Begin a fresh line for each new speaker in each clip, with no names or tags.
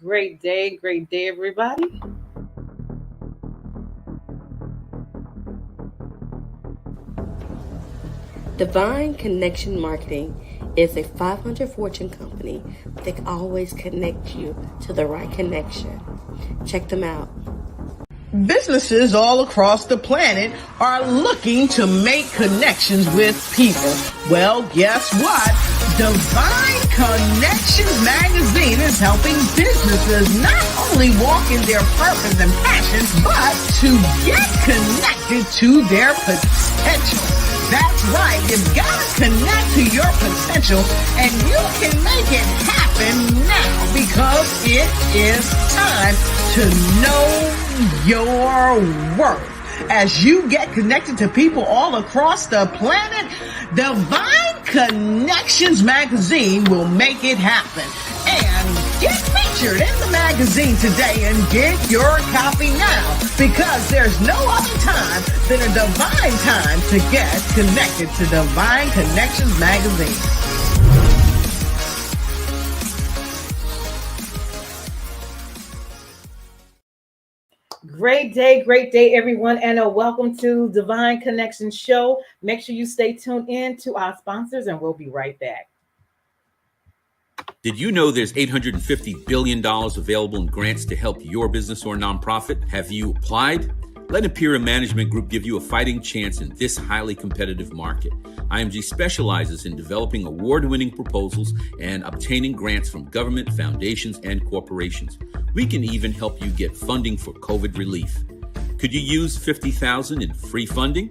Great day, everybody.
Divine Connection Marketing is a 500 Fortune company that can always connect you to the right connection. Check them out.
Businesses all across the planet are looking to make connections with people. Well, guess what? Divine Connections magazine is helping businesses not only walk in their purpose and passions, but to get connected to their potential. That's right. You've got to connect to your potential, and you can make it happen now because it is time to know your worth. As you get connected to people all across the planet, Divine Connections magazine will make it happen. And get featured in the magazine today and get your copy now, because there's no other time than a divine time to get connected to Divine Connections magazine.
Great day, everyone, and welcome to Divine Connection Show. Make sure you stay tuned in to our sponsors, and we'll be right back.
Did you know there's $850 billion available in grants to help your business or nonprofit? Have you applied? Let Imperial Management Group give you a fighting chance in this highly competitive market. IMG specializes in developing award-winning proposals and obtaining grants from government, foundations, and corporations. We can even help you get funding for COVID relief. Could you use $50,000 in free funding?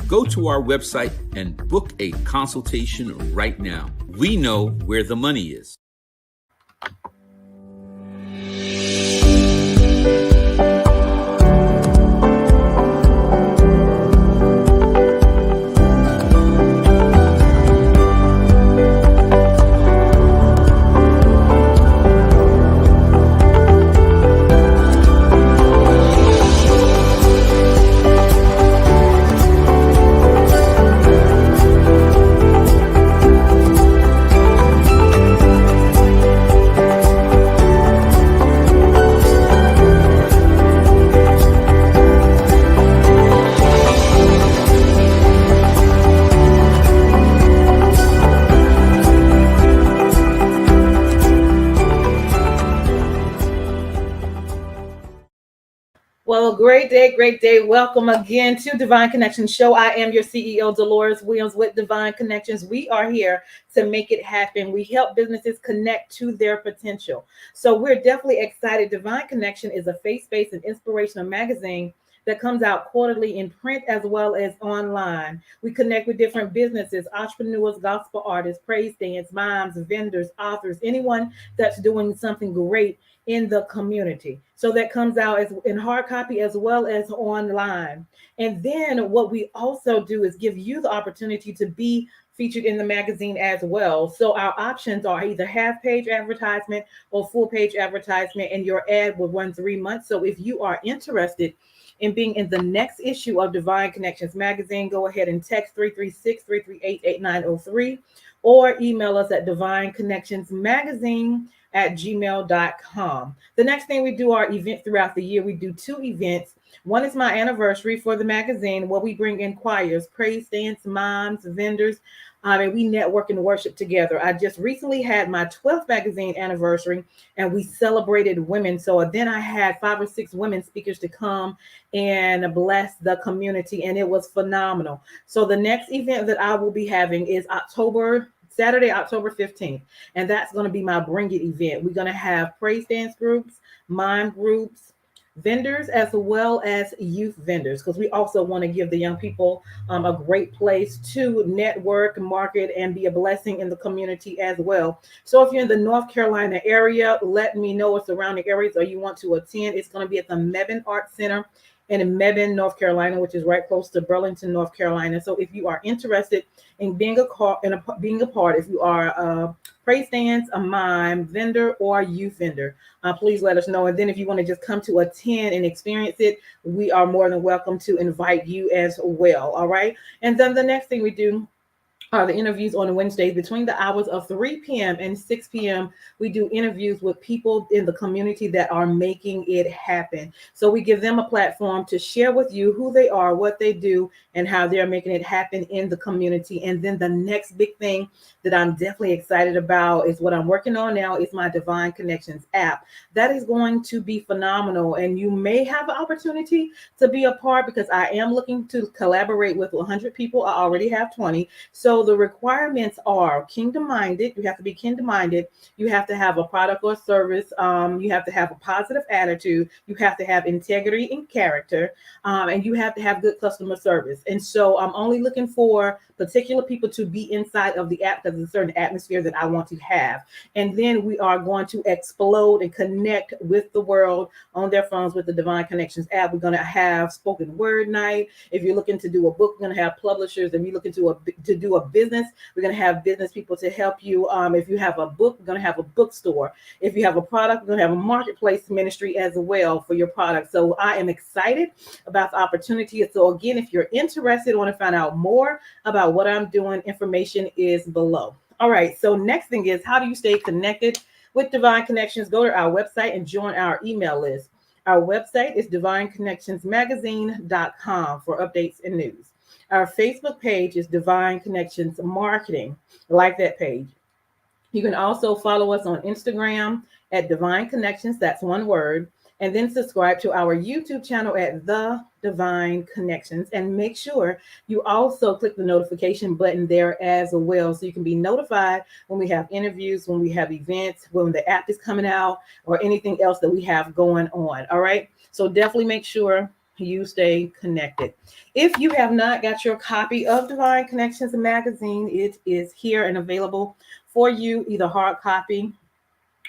Go to our website and book a consultation right now. We know where the money is.
Well, great day. Welcome again to Divine Connections Show. I am your CEO, Deloris Williams with Divine Connections. We are here to make it happen. We help businesses connect to their potential. So we're definitely excited. Divine Connection is a faith-based and inspirational magazine that comes out quarterly in print as well as online. We connect with different businesses, entrepreneurs, gospel artists, praise dance, moms, vendors, authors, anyone that's doing something great in the community. So that comes out as in hard copy as well as online. And then what we also do is give you the opportunity to be featured in the magazine as well. So our options are either half page advertisement or full page advertisement, and your ad will run 3 months. So if you are interested in being in the next issue of Divine Connections magazine, go ahead and text 336-338-8903 or email us at divineconnectionsmagazine@gmail.com. The next thing we do are events throughout the year. We do 2 events. One is my anniversary for the magazine, where we bring in choirs, praise dance, moms, vendors, and we network and worship together. I just recently had my 12th magazine anniversary, and we celebrated women. So then I had 5 or 6 women speakers to come and bless the community, and it was phenomenal. So the next event that I will be having is Saturday, October 15th. And that's going to be my Bring It event. We're going to have praise dance groups, mime groups, vendors, as well as youth vendors, because we also want to give the young people a great place to network, market, and be a blessing in the community as well. So if you're in the North Carolina area, let me know what surrounding areas or you want to attend. It's going to be at the Mebane Art Center in Mebane, North Carolina, which is right close to Burlington, North Carolina. So if you are interested in being a part, if you are a praise dance, a mime vendor, or youth vendor, please let us know. And then if you want to just come to attend and experience it, we are more than welcome to invite you as well. All right. And then the next thing we do The interviews on Wednesdays between the hours of 3 p.m. and 6 p.m. We do interviews with people in the community that are making it happen. So we give them a platform to share with you who they are, what they do, and how they're making it happen in the community. And then the next big thing that I'm definitely excited about is what I'm working on now is my Divine Connections app. That is going to be phenomenal. And you may have an opportunity to be a part because I am looking to collaborate with 100 people. I already have 20. So the requirements are kingdom minded. You have to be kingdom minded. You have to have a product or service. You have to have a positive attitude. You have to have integrity and character. And you have to have good customer service. And so I'm only looking for particular people to be inside of the app because there's a certain atmosphere that I want to have. And then we are going to explode and connect with the world on their phones with the Divine Connections app. We're going to have spoken word night. If you're looking to do a book, we're going to have publishers. If you're looking to do a business, we're going to have business people to help you. If you have a book, we're going to have a bookstore. If you have a product, we're going to have a marketplace ministry as well for your product. So I am excited about the opportunity. So again, if you're interested, want to find out more about what I'm doing, information is below. All right. So next thing is, how do you stay connected with Divine Connections? Go to our website and join our email list. Our website is divineconnectionsmagazine.com for updates and news. Our Facebook page is Divine Connections Marketing. Like that page. You can also follow us on Instagram at Divine Connections. That's one word. And then subscribe to our YouTube channel at The Divine Connections. And make sure you also click the notification button there as well, so you can be notified when we have interviews, when we have events, when the app is coming out, or anything else that we have going on. All right. So definitely make sure you stay connected. If you have not got your copy of Divine Connections magazine, it is here and available for you, either hard copy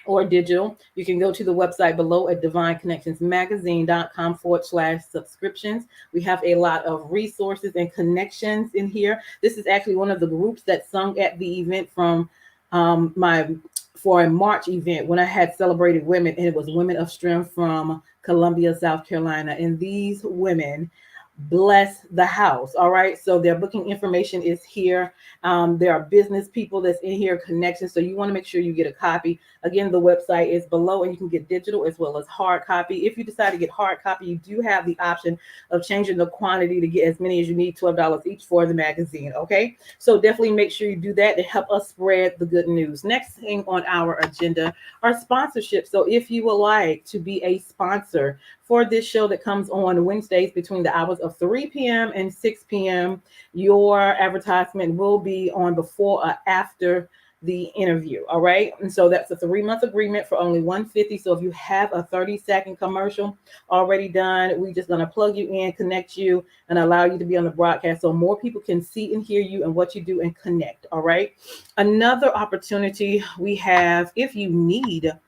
or digital. You can go to the website below at divineconnectionsmagazine.com/subscriptions. We have a lot of resources and connections in here. This is actually one of the groups that sung at the event from for a March event when I had celebrated women, and it was Women of Strength from Columbia, South Carolina. And these women bless the house. All right. So their booking information is here. There are business people that's in here, connections. So you want to make sure you get a copy. Again, the website is below, and you can get digital as well as hard copy. If you decide to get hard copy, you do have the option of changing the quantity to get as many as you need, $12 each for the magazine. Okay. So definitely make sure you do that to help us spread the good news. Next thing on our agenda are sponsorships. So if you would like to be a sponsor for this show that comes on Wednesdays between the hours of 3 p.m. and 6 p.m., your advertisement will be on before or after the interview. All right. And so that's a 3-month agreement for only $150. So if you have a 30-second commercial already done, we're just going to plug you in, connect you, and allow you to be on the broadcast so more people can see and hear you and what you do and connect. All right. Another opportunity we have, if you need a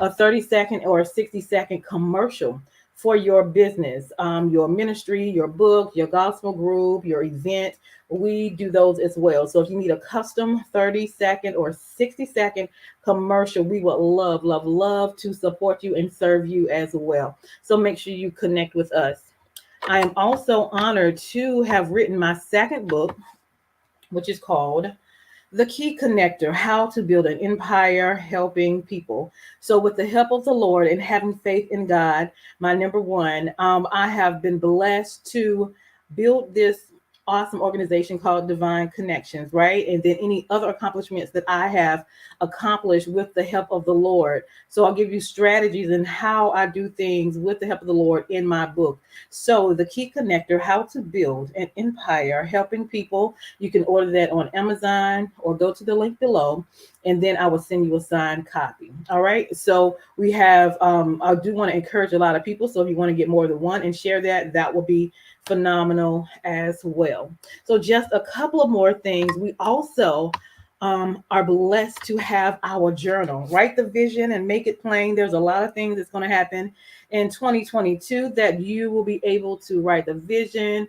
30-second or a 60-second commercial for your business, your ministry, your book, your gospel group, your event, we do those as well. So if you need a custom 30-second or 60-second commercial, we would love to support you and serve you as well. So make sure you connect with us. I am also honored to have written my second book, which is called The Key Connector: How to Build an Empire Helping People. So with the help of the Lord and having faith in God, my number one, I have been blessed to build this awesome organization called Divine Connections, right? And then any other accomplishments that I have accomplished with the help of the Lord. So I'll give you strategies and how I do things with the help of the Lord in my book. So The Key Connector: How to Build an Empire Helping People. You can order that on Amazon or go to the link below, and then I will send you a signed copy. All right. So we have, I do want to encourage a lot of people. So if you want to get more than one and share that, that will be phenomenal as well. So just a couple of more things. We also are blessed to have our journal. Write the vision and make it plain. There's a lot of things that's going to happen in 2022 that you will be able to write the vision,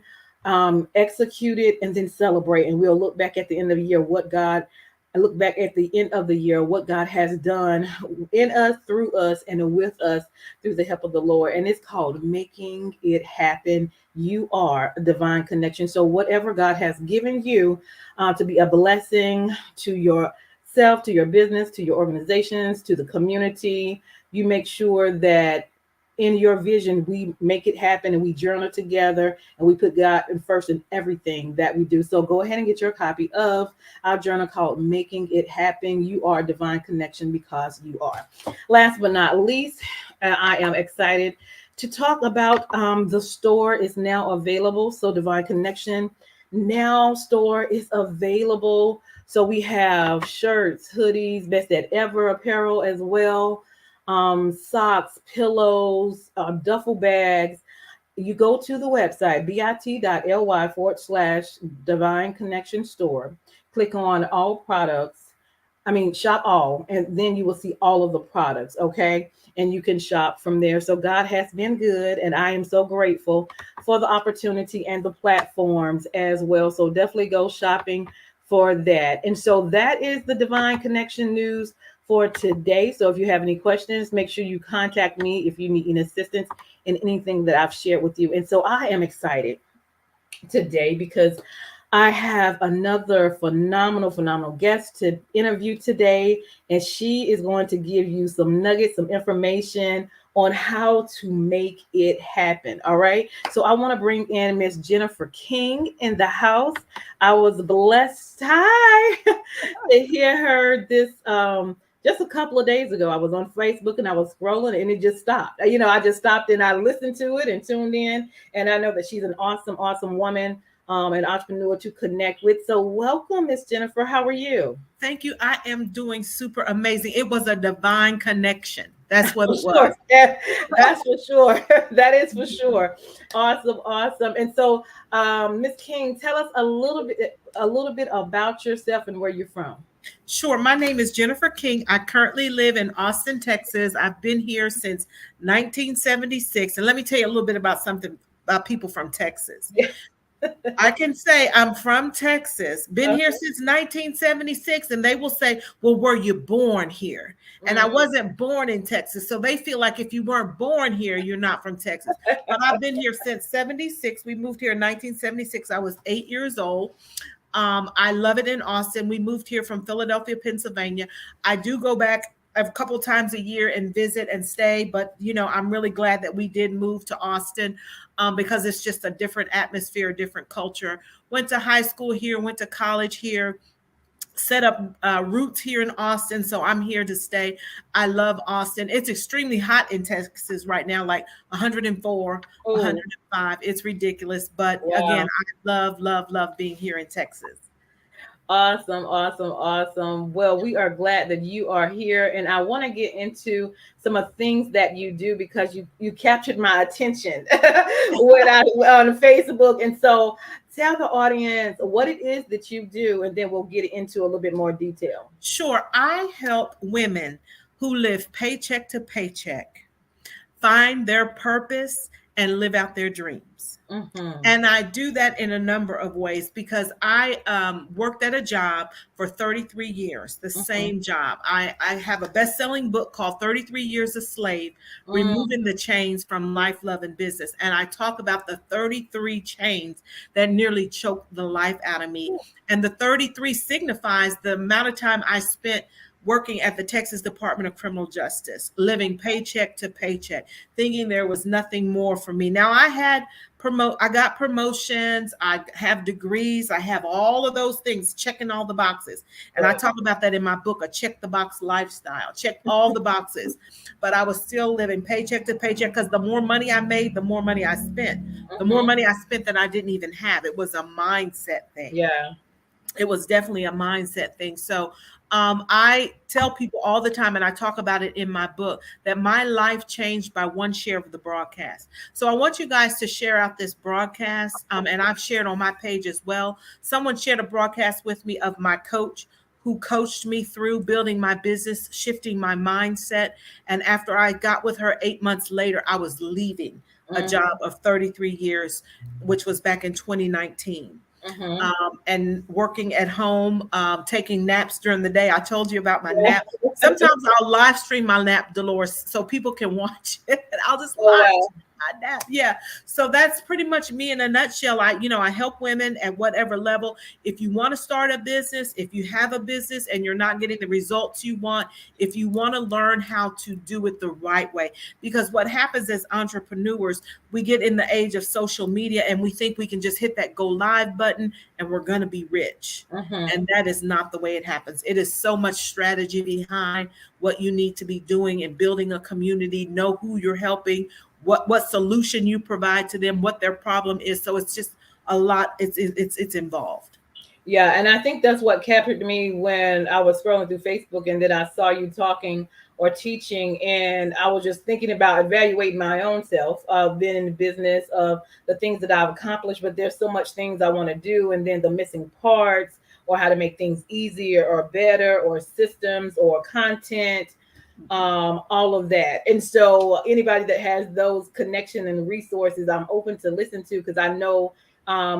execute it, and then celebrate. And we'll look back at the end of the year what God and look back at the end of the year, what God has done in us, through us, and with us through the help of the Lord. And it's called Making It Happen. You are a divine connection. So whatever God has given you to be a blessing to yourself, to your business, to your organizations, to the community, you make sure that in your vision, we make it happen and we journal together and we put God in first in everything that we do. So go ahead and get your copy of our journal called Making It Happen. You are a divine connection because you are. Last but not least, I am excited to talk about the store is now available. So Divine Connection Now store is available. So we have shirts, hoodies, best that ever apparel as well, socks, pillows, duffel bags. You go to the website bit.ly /divine connection store, click on all products. I mean, shop all, and then you will see all of the products. Okay. And you can shop from there. So God has been good, and I am so grateful for the opportunity and the platforms as well. So definitely go shopping for that. And so that is the Divine Connection news for today. So if you have any questions, make sure you contact me if you need any assistance in anything that I've shared with you. And so I am excited today because I have another phenomenal guest to interview today, and she is going to give you some nuggets, some information on how to make it happen. All right. So I want to bring in Miss Jennifer King in the house. I was blessed to hear her this just a couple of days ago. I was on Facebook and I was scrolling and it just stopped. I just stopped and I listened to it and tuned in. And I know that she's an awesome woman, an entrepreneur to connect with. So welcome, Miss Jennifer. How are you?
Thank you. I am doing super amazing. It was a divine connection. That's what it
Sure.
was.
Yeah, that's for sure. That is for sure. Awesome. And so, Miss King, tell us a little bit about yourself and where you're from.
Sure. My name is Jennifer King. I currently live in Austin, Texas. I've been here since 1976. And let me tell you a little bit about something about people from Texas. I can say I'm from Texas, been here since 1976, and they will say, well, were you born here? And I wasn't born in Texas. So they feel like if you weren't born here, you're not from Texas. But I've been here since 76. We moved here in 1976. I was 8 years old. I love it in Austin. We moved here from Philadelphia, Pennsylvania. I do go back a couple times a year and visit and stay, but I'm really glad that we did move to Austin because it's just a different atmosphere, a different culture. Went to high school here, went to college here, set up roots here in Austin. So I'm here to stay. I love Austin. It's extremely hot in Texas right now, like 104, 105. It's ridiculous. But again, I love being here in Texas.
Awesome. Well, we are glad that you are here, and I want to get into some of the things that you do because you captured my attention when I on Facebook. And so tell the audience what it is that you do, and then we'll get into a little bit more detail.
Sure. I help women who live paycheck to paycheck find their purpose and live out their dreams. And I do that in a number of ways because I worked at a job for 33 years, the same job. I have a best-selling book called 33 Years a Slave, Removing the Chains from Life, Love, and Business. And I talk about the 33 chains that nearly choked the life out of me. And the 33 signifies the amount of time I spent working at the Texas Department of Criminal Justice, living paycheck to paycheck, thinking there was nothing more for me. Now I got promotions, I have degrees, I have all of those things, checking all the boxes. And I talk about that in my book, a check the box lifestyle, check all the boxes. But I was still living paycheck to paycheck because the more money I made, the more money I spent. The more money I spent that I didn't even have. It was a mindset thing.
Yeah.
It was definitely a mindset thing. So I tell people all the time, and I talk about it in my book, that my life changed by one share of the broadcast. So I want you guys to share out this broadcast, and I've shared on my page as well. Someone shared a broadcast with me of my coach who coached me through building my business, shifting my mindset. And after I got with her 8 months later, I was leaving a job of 33 years, which was back in 2019. and working at home, taking naps during the day. I told you about my nap. Sometimes I'll live stream my nap, Deloris, so people can watch it. I'll just live my nap. Yeah. So that's pretty much me in a nutshell. I help women at whatever level. If you want to start a business, if you have a business and you're not getting the results you want, if you want to learn how to do it the right way, because what happens as entrepreneurs, we get in the age of social media and we think we can just hit that go live button and we're going to be rich. And that is not the way it happens. It is so much strategy behind what you need to be doing and building a community, know who you're helping, what solution you provide to them, what their problem is. So it's just a lot. It's involved.
Yeah, and I think that's what captured me when I was scrolling through Facebook, and then I saw you talking or teaching, and I was just thinking about evaluating my own self, being in the business, of the things that I've accomplished, but there's so much things I want to do, and then the missing parts, or how to make things easier or better, or systems or content, all of that. And so anybody that has those connections and resources, I'm open to listen to, because I know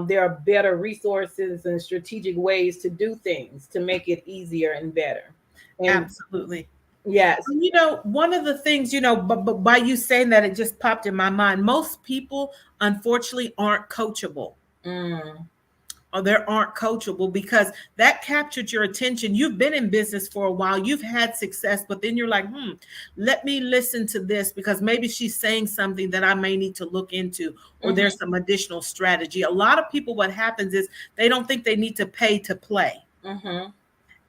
there are better resources and strategic ways to do things to make it easier and better. And
absolutely.
Yes.
One of the things, but by you saying that, it just popped in my mind. Most people, unfortunately, aren't coachable. Or they aren't coachable, because that captured your attention. You've been in business for a while, you've had success, but then you're like, let me listen to this, because maybe she's saying something that I may need to look into, or there's some additional strategy. A lot of people, what happens is they don't think they need to pay to play.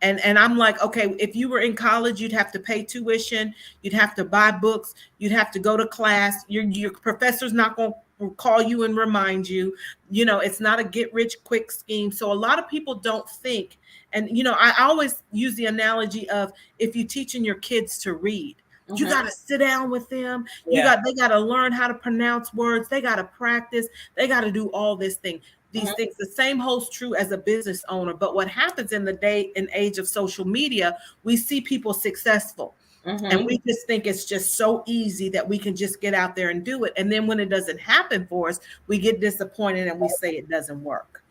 And I'm like, okay, if you were in college, you'd have to pay tuition, you'd have to buy books, you'd have to go to class. Your professor's not going to call you and remind you. It's not a get rich quick scheme. So a lot of people don't think. And I always use the analogy of, if you're teaching your kids to read, you got to sit down with them. They got to learn how to pronounce words. They got to practice. They got to do all this thing. These things. The same holds true as a business owner. But what happens in the day and age of social media, we see people successful. And we just think it's just so easy that we can just get out there and do it. And then when it doesn't happen for us, we get disappointed and we say it doesn't work.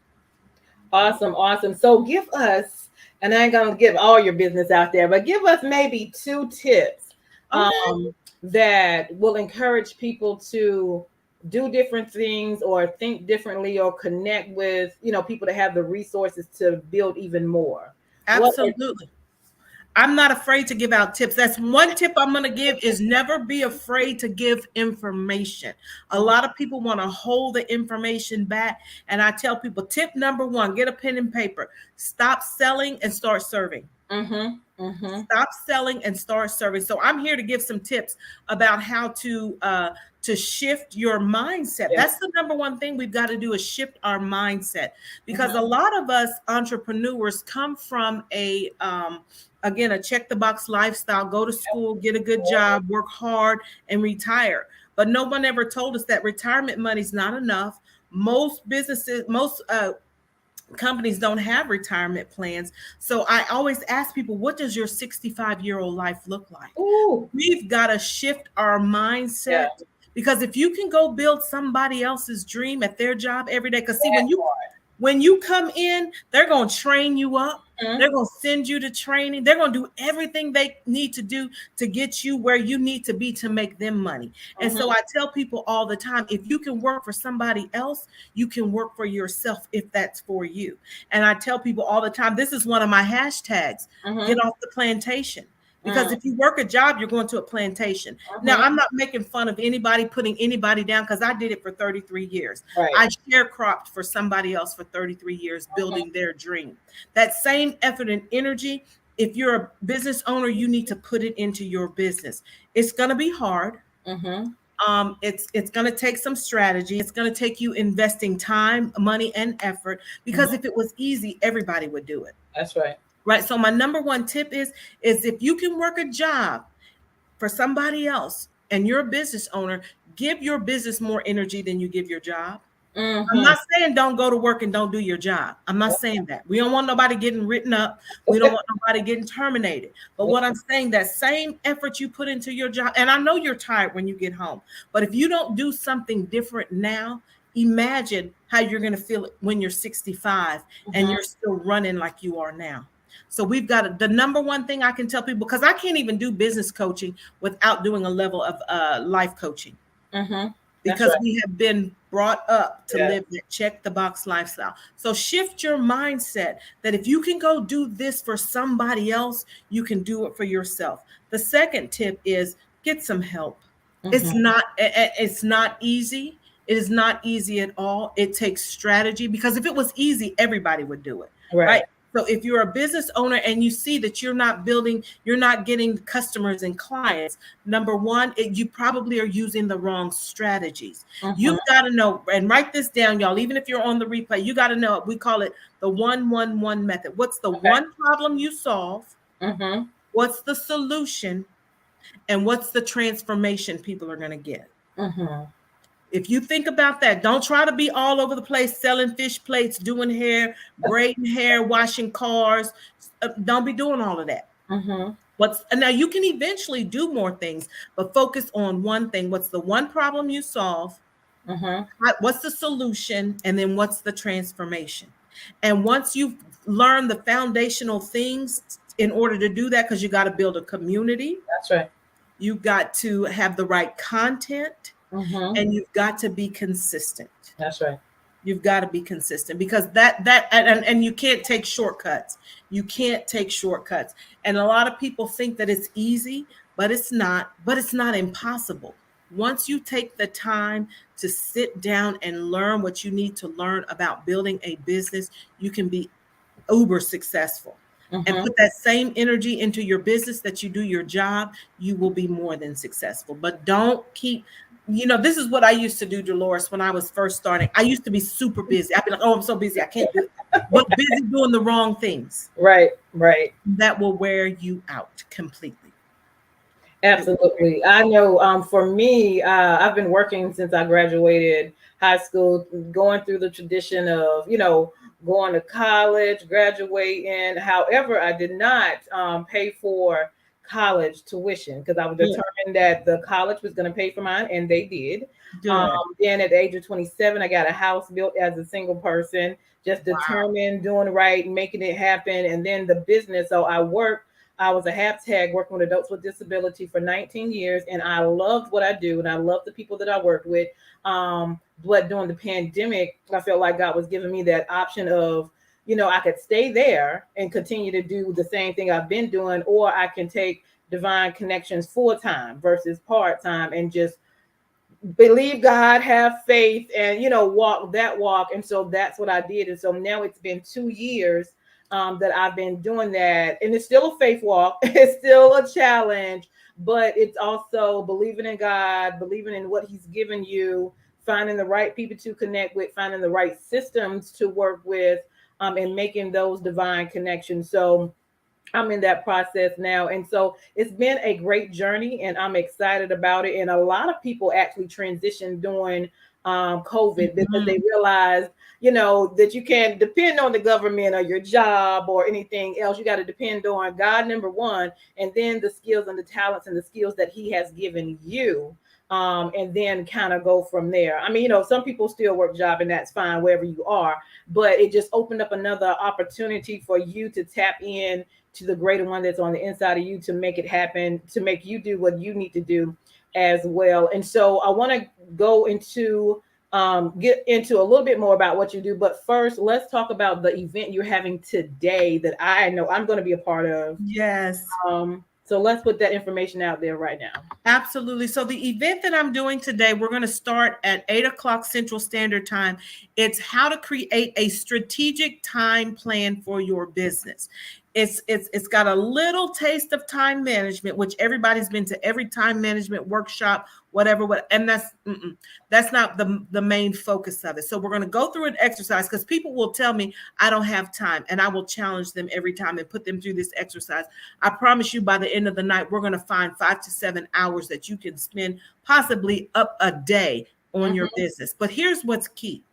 Awesome. So give us, and I ain't going to give all your business out there, but give us maybe 2 tips that will encourage people to do different things, or think differently, or connect with, people that have the resources to build even more.
Absolutely. I'm not afraid to give out tips. That's one tip I'm going to give, is never be afraid to give information. A lot of people want to hold the information back. And I tell people, tip number 1, get a pen and paper. Stop selling and start serving. Stop selling and start serving. So I'm here to give some tips about how to shift your mindset. That's the number 1 thing we've got to do, is shift our mindset, because a lot of us entrepreneurs come from a check the box lifestyle, go to school, get a good job, work hard, and retire. But no one ever told us that retirement money is not enough. Most companies don't have retirement plans. So I always ask people, what does your 65-year-old life look like? We've got to shift our mindset, because if you can go build somebody else's dream at their job every day, because see, when you come in, they're going to train you up. They're going to send you to training. They're going to do everything they need to do to get you where you need to be to make them money. And so I tell people all the time, if you can work for somebody else, you can work for yourself if that's for you. And I tell people all the time, this is one of my hashtags, get off the plantation. Because if you work a job, you're going to a plantation. Now, I'm not making fun of anybody, putting anybody down, because I did it for 33 years. I sharecropped for somebody else for 33 years, building their dream. That same effort and energy, if you're a business owner, you need to put it into your business. It's going to be hard. It's going to take some strategy. It's going to take you investing time, money, and effort, because if it was easy, everybody would do it.
That's right.
Right. So my number 1 tip is if you can work a job for somebody else and you're a business owner, give your business more energy than you give your job. I'm not saying don't go to work and don't do your job. I'm not saying that. We don't want nobody getting written up. We don't want nobody getting terminated. But what I'm saying, that same effort you put into your job, and I know you're tired when you get home, but if you don't do something different now, Imagine how you're going to feel when you're 65 and you're still running like you are now. So we've got the number one thing I can tell people, because I can't even do business coaching without doing a level of life coaching. Because
right.
we have been brought up to live that check the box lifestyle. So shift your mindset that if you can go do this for somebody else, you can do it for yourself. The second tip is get some help. It's not easy. It is not easy at all. It takes strategy, because if it was easy, everybody would do it. Right. So if you're a business owner and you see that you're not getting customers and clients, number one, you probably are using the wrong strategies. You've got to know, and write this down, y'all, even if you're on the replay, you got to know, we call it the 1-1-1 method. What's the one problem you solve? What's the solution? And what's the transformation people are going to get? If you think about that, don't try to be all over the place selling fish plates, doing hair, braiding hair, washing cars. Don't be doing all of that. Now you can eventually do more things, but focus on one thing. What's the one problem you solve? What's the solution? And then what's the transformation? And once you've learned the foundational things in order to do that, because you got to build a community.
That's right.
You got to have the right content. And you've got to be consistent.
That's right.
You've got to be consistent, because and you can't take shortcuts. You can't take shortcuts. And a lot of people think that it's easy, but it's not. But it's not impossible. Once you take the time to sit down and learn what you need to learn about building a business, you can be uber successful. And put that same energy into your business that you do your job, you will be more than successful. But don't keep, this is what I used to do, Deloris, when I was first starting. I used to be super busy. I'd be like, oh, I'm so busy, I can't do it. But busy doing the wrong things.
Right.
That will wear you out completely.
Absolutely. I know for me, I've been working since I graduated high school, going through the tradition of, going to college, graduating. However, I did not pay for college tuition, because I was determined that the college was going to pay for mine, and they did. Then at the age of 27, I got a house built as a single person, just determined, doing right, making it happen. And then the business. So I was a HAPTAG working with adults with disability for 19 years, and I loved what I do, and I loved the people that I worked with. But during the pandemic, I felt like God was giving me that option of, I could stay there and continue to do the same thing I've been doing, or I can take Divine Connections full-time versus part-time and just believe God, have faith, and, walk that walk. And so that's what I did. And so now it's been 2 years that I've been doing that. And it's still a faith walk. It's still a challenge, but it's also believing in God, believing in what he's given you, finding the right people to connect with, finding the right systems to work with, and making those divine connections. So I'm in that process now. And so it's been a great journey, and I'm excited about it. And a lot of people actually transitioned during COVID because they realized, that you can't depend on the government or your job or anything else. You got to depend on God, number one, and then the skills and the talents and the skills that he has given you. And then kind of go from there. I mean, some people still work job, and that's fine wherever you are, but it just opened up another opportunity for you to tap in to the greater one that's on the inside of you, to make it happen, to make you do what you need to do as well. And so I want to go into get into a little bit more about what you do. But first, let's talk about the event you're having today that I know I'm going to be a part of.
Yes.
So let's put that information out there right now.
Absolutely. So the event that I'm doing today, we're going to start at 8:00 Central Standard Time. It's how to create a strategic time plan for your business. It's got a little taste of time management, which everybody's been to every time management workshop, whatever, and that's not the main focus of it. So we're going to go through an exercise, because people will tell me I don't have time, and I will challenge them every time and put them through this exercise. I promise you, by the end of the night, we're going to find 5 to 7 hours that you can spend possibly up a day on your business. But here's what's key: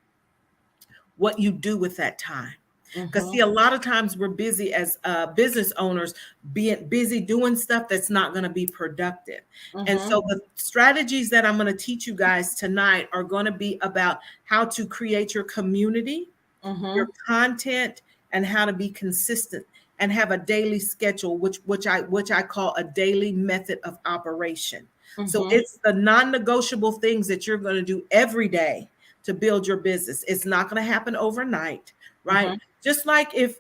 what you do with that time. Because see, a lot of times we're busy as business owners, being busy doing stuff that's not going to be productive. And so the strategies that I'm going to teach you guys tonight are going to be about how to create your community, your content, and how to be consistent and have a daily schedule, which I call a daily method of operation. So it's the non-negotiable things that you're going to do every day to build your business. It's not going to happen overnight, right? Just like if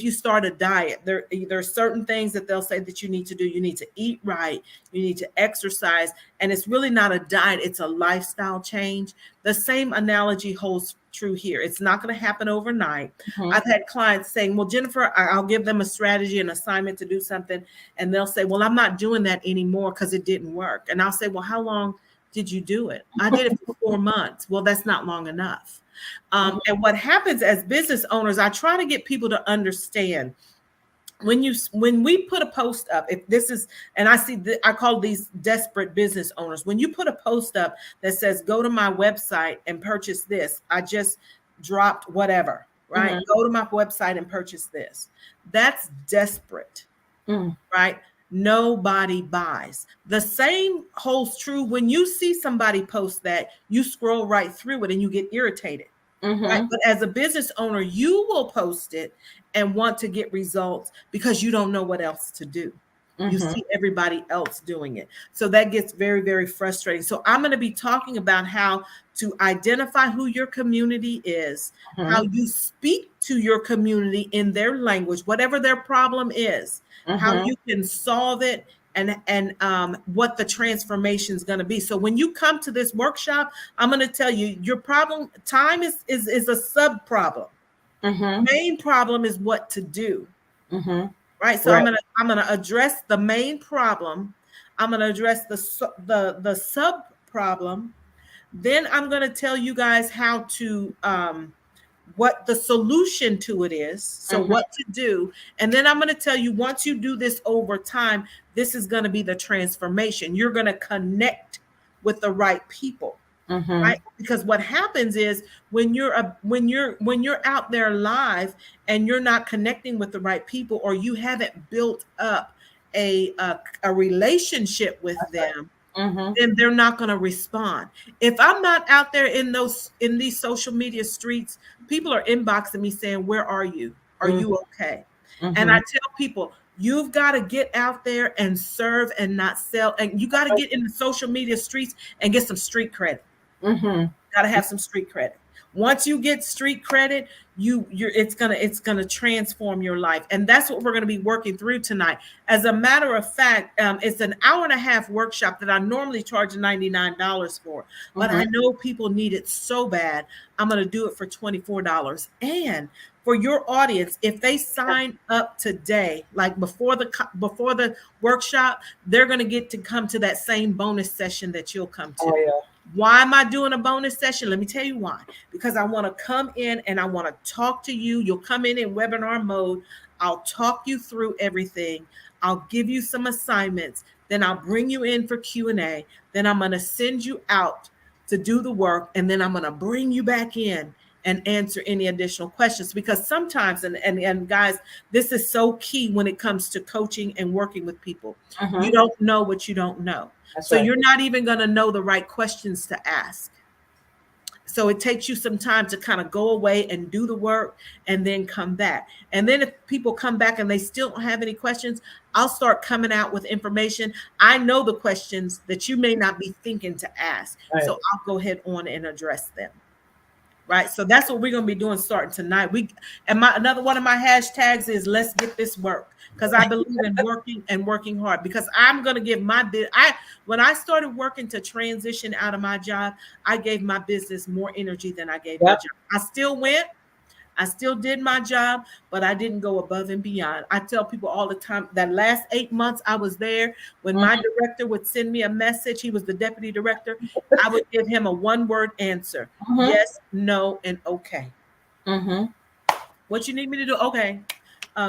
you start a diet, there are certain things that they'll say that you need to do. You need to eat right, you need to exercise, and it's really not a diet, it's a lifestyle change. The same analogy holds true here. It's not going to happen overnight. I've had clients saying, well, Jennifer, I'll give them a strategy, an assignment to do something, and they'll say, well, I'm not doing that anymore because it didn't work. And I'll say, well, how long did you do it? I did it for 4 months. Well, that's not long enough. And what happens as business owners, I try to get people to understand when we put a post up, if this is, and I call these desperate business owners. When you put a post up that says, go to my website and purchase this, I just dropped whatever, right? Go to my website and purchase this. That's desperate, right? Nobody buys. The same holds true when you see somebody post that, you scroll right through it and you get irritated. Right? But as a business owner, you will post it and want to get results because you don't know what else to do. You see everybody else doing it. So that gets very, very frustrating. So I'm going to be talking about how to identify who your community is, how you speak to your community in their language, whatever their problem is, how you can solve it, and what the transformation is going to be. So when you come to this workshop, I'm going to tell you your problem, time is a sub problem. Main problem is what to do. Right. So I'm gonna address the main problem. I'm gonna address the sub problem. Then I'm gonna tell you guys how to what the solution to it is. So what to do. And then I'm going to tell you, once you do this over time, this is going to be the transformation. You're going to connect with the right people, right? Because what happens is when you're out there live and you're not connecting with the right people, or you haven't built up a relationship with them, then they're not going to respond. If I'm not out there in these social media streets, people are inboxing me saying, where are you? Are you okay? And I tell people, you've got to get out there and serve and not sell. And you got to get in the social media streets and get some street credit. Got to have some street credit. Once you get street credit, it's gonna transform your life, and that's what we're gonna be working through tonight. As a matter of fact, it's an hour-and-a-half workshop that I normally charge $99 for, but I know people need it so bad. I'm gonna do it for $24. And for your audience, if they sign up today, like before the workshop, they're gonna get to come to that same bonus session that you'll come to. Why am I doing a bonus session? Let me tell you why. Because I want to come in and I want to talk to you. You'll come in webinar mode. I'll talk you through everything. I'll give you some assignments. Then I'll bring you in for Q&A. Then I'm going to send you out to do the work. And then I'm going to bring you back in and answer any additional questions. Because sometimes, and guys, this is so key when it comes to coaching and working with people. You don't know what you don't know. So you're not even going to know the right questions to ask. So it takes you some time to kind of go away and do the work and then come back. And then if people come back and they still don't have any questions, I'll start coming out with information. I know the questions that you may not be thinking to ask. So I'll go ahead on and address them. Right. So that's what we're going to be doing starting tonight. Another one of my hashtags is let's get this work, because I believe in working hard, because I'm going to give when I started working to transition out of my job, I gave my business more energy than I gave my job. I still did my job, but I didn't go above and beyond. I tell people all the time that last 8 months I was there, when my director would send me a message, he was the deputy director, I would give him a one-word answer. Yes, no, and okay. What you need me to do? Okay.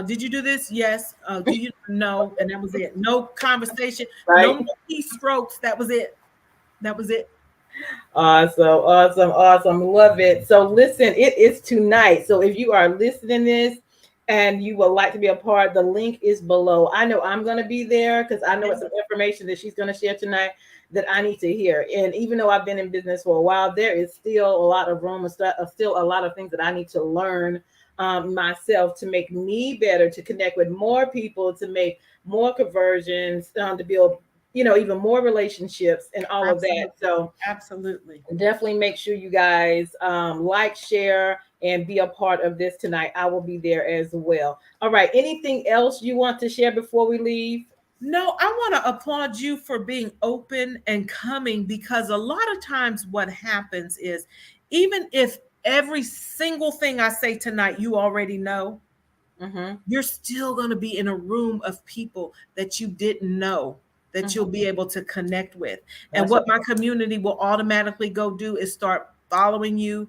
Did you do this? Yes. Do you? No. And that was it. No conversation. No more keystrokes. That was it.
Awesome. Love it. So listen, it is tonight. So if you are listening this and you would like to be a part, the link is below. I know I'm going to be there because I know it's some information that she's going to share tonight that I need to hear. And even though I've been in business for a while, there is still a lot of room and still a lot of things that I need to learn myself to make me better, to connect with more people, to make more conversions, to build, even more relationships and all of that. So
Absolutely.
definitely make sure you guys like, share, and be a part of this tonight. I will be there as well. All right. Anything else you want to share before we leave?
No, I want to applaud you for being open and coming, because a lot of times what happens is, even if every single thing I say tonight you already know, you're still going to be in a room of people that you didn't know that you'll be able to connect with. And what my community will automatically go do is start following you,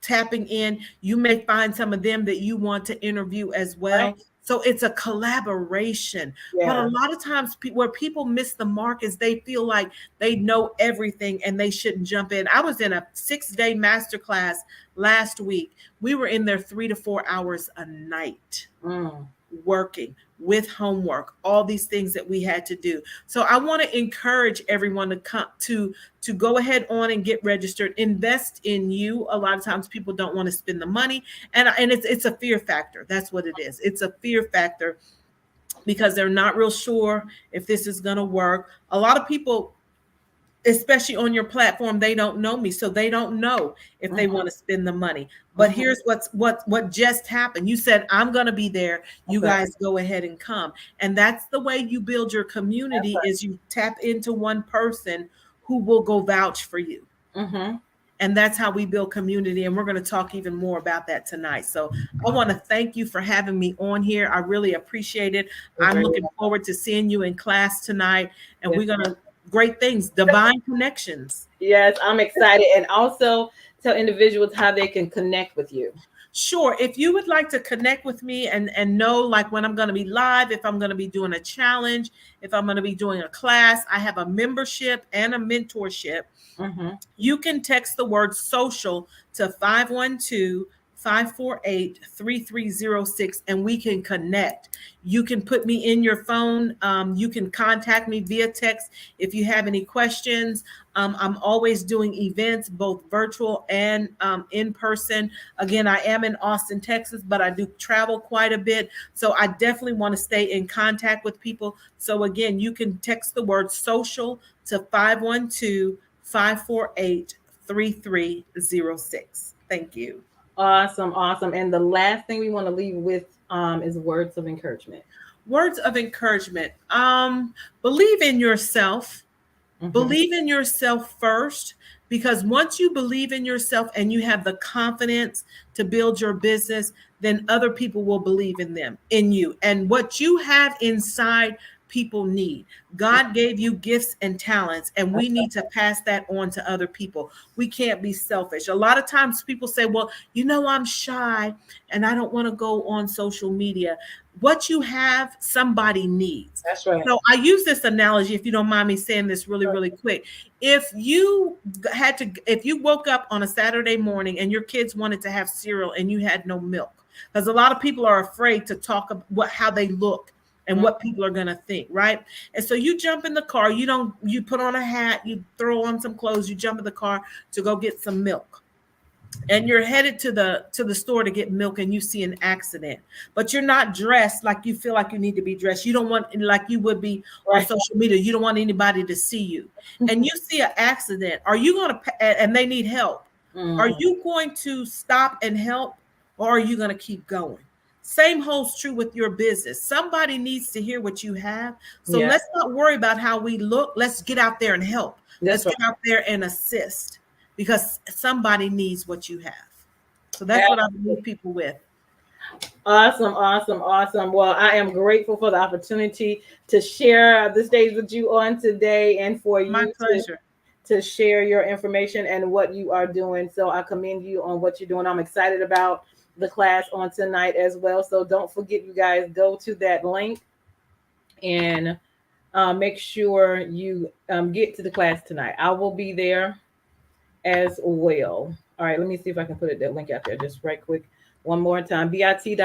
tapping in. You may find some of them that you want to interview as well.
Right.
So it's a collaboration. But a
Yeah.
lot of times where people miss the mark is they feel like they know everything and they shouldn't jump in. I was in a 6-day masterclass last week. We were in there 3 to 4 hours a night working with homework, all these things that we had to do. So I want to encourage everyone to come to go ahead on and get registered, invest in you. A lot of times people don't want to spend the money, and it's a fear factor. That's what it is. It's a fear factor because they're not real sure if this is going to work. A lot of people, especially on your platform, they don't know me, so they don't know if they want to spend the money. But here's what just happened. You said, I'm going to be there, you guys go ahead and come. And that's the way you build your community, is you tap into one person who will go vouch for you. And that's how we build community. And we're going to talk even more about that tonight. So I want to thank you for having me on here. I really appreciate it. I'm looking forward to seeing you in class tonight, and we're going to great things, divine connections.
Yes, I'm excited. And also tell individuals how they can connect with you.
Sure. If you would like to connect with me and know like when I'm going to be live, if I'm going to be doing a challenge, if I'm going to be doing a class, I have a membership and a mentorship. You can text the word social to 512-548-3306 and we can connect. You can put me in your phone. You can contact me via text if you have any questions. I'm always doing events, both virtual and in person. Again, I am in Austin, Texas, but I do travel quite a bit. So I definitely want to stay in contact with people. So again, you can text the word social to 512-548-3306. Thank you.
Awesome. And the last thing we want to leave with is words of encouragement.
Words of encouragement. Believe in yourself. Believe in yourself first, because once you believe in yourself and you have the confidence to build your business, then other people will believe in you. And what you have inside, people need. God gave you gifts and talents, and we need to pass that on to other people. We can't be selfish. A lot of times people say, well, I'm shy and I don't want to go on social media. What you have, somebody needs.
That's right.
So I use this analogy, if you don't mind me saying this really quick. If you woke up on a Saturday morning and your kids wanted to have cereal and you had no milk, because a lot of people are afraid to talk about how they look and what people are going to think, right? And so you jump in the car, you put on a hat, you throw on some clothes, you jump in the car to go get some milk. And you're headed to the store to get milk, and you see an accident, but you're not dressed like you feel like you need to be dressed. You don't want, like you would be on social media, you don't want anybody to see you. And you see an accident. Are you going to, and they need help. Are you going to stop and help, or are you going to keep going? Same holds true with your business. Somebody needs to hear what you have. So let's not worry about how we look. Let's get out there and help. Let's get out there and assist, because somebody needs what you have. So that's what I leave people with.
Awesome. Well, I am grateful for the opportunity to share the stage with you on today, and for you to share your information and what you are doing. So I commend you on what you're doing. I'm excited about the class on tonight as well. So don't forget, you guys, go to that link and make sure you get to the class tonight. I will be there as well. All right, let me see if I can put that link out there just right quick. One more time, bit.ly/time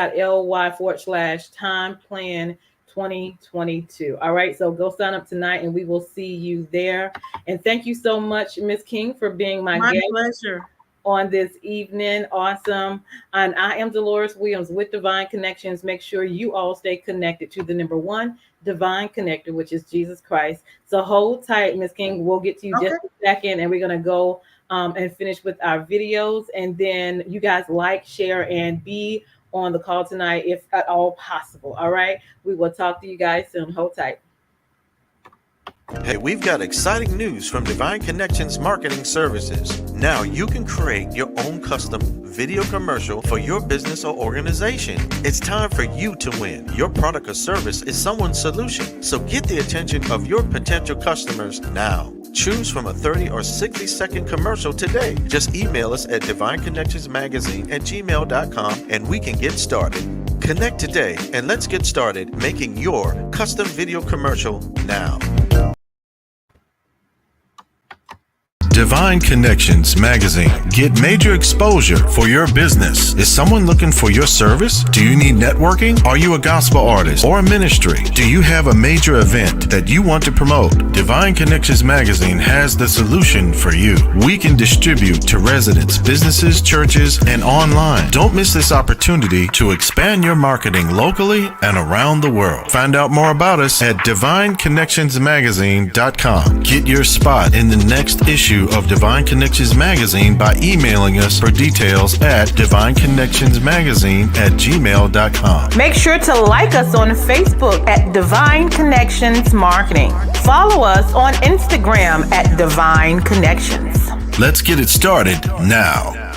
plan 2022. All right, so go sign up tonight and we will see you there. And thank you so much, Ms. King, for being my guest.
Pleasure.
On this evening. Awesome. And I am Deloris Williams with Divine Connections. Make sure you all stay connected to the number one divine connector, which is Jesus Christ. So hold tight, Ms. King. We'll get to you just a second, and we're going to go and finish with our videos. And then you guys like, share, and be on the call tonight if at all possible. All right. We will talk to you guys soon. Hold tight.
Hey, we've got exciting news from Divine Connections Marketing Services. Now you can create your own custom video commercial for your business or organization. It's time for you to win. Your product or service is someone's solution. So get the attention of your potential customers now. Choose from a 30 or 60-second commercial today. Just email us at divineconnectionsmagazine@gmail.com and we can get started. Connect today and let's get started making your custom video commercial now.
Divine Connections Magazine. Get major exposure for your business. Is someone looking for your service? Do you need networking? Are you a gospel artist or a ministry? Do you have a major event that you want to promote? Divine Connections Magazine has the solution for you. We can distribute to residents, businesses, churches, and online. Don't miss this opportunity to expand your marketing locally and around the world. Find out more about us at divineconnectionsmagazine.com. Get your spot in the next issue of Divine Connections Magazine by emailing us for details at divineconnectionsmagazine@gmail.com.
Make sure to like us on Facebook at Divine Connections Marketing. Follow us on Instagram at Divine Connections.
Let's get it started now.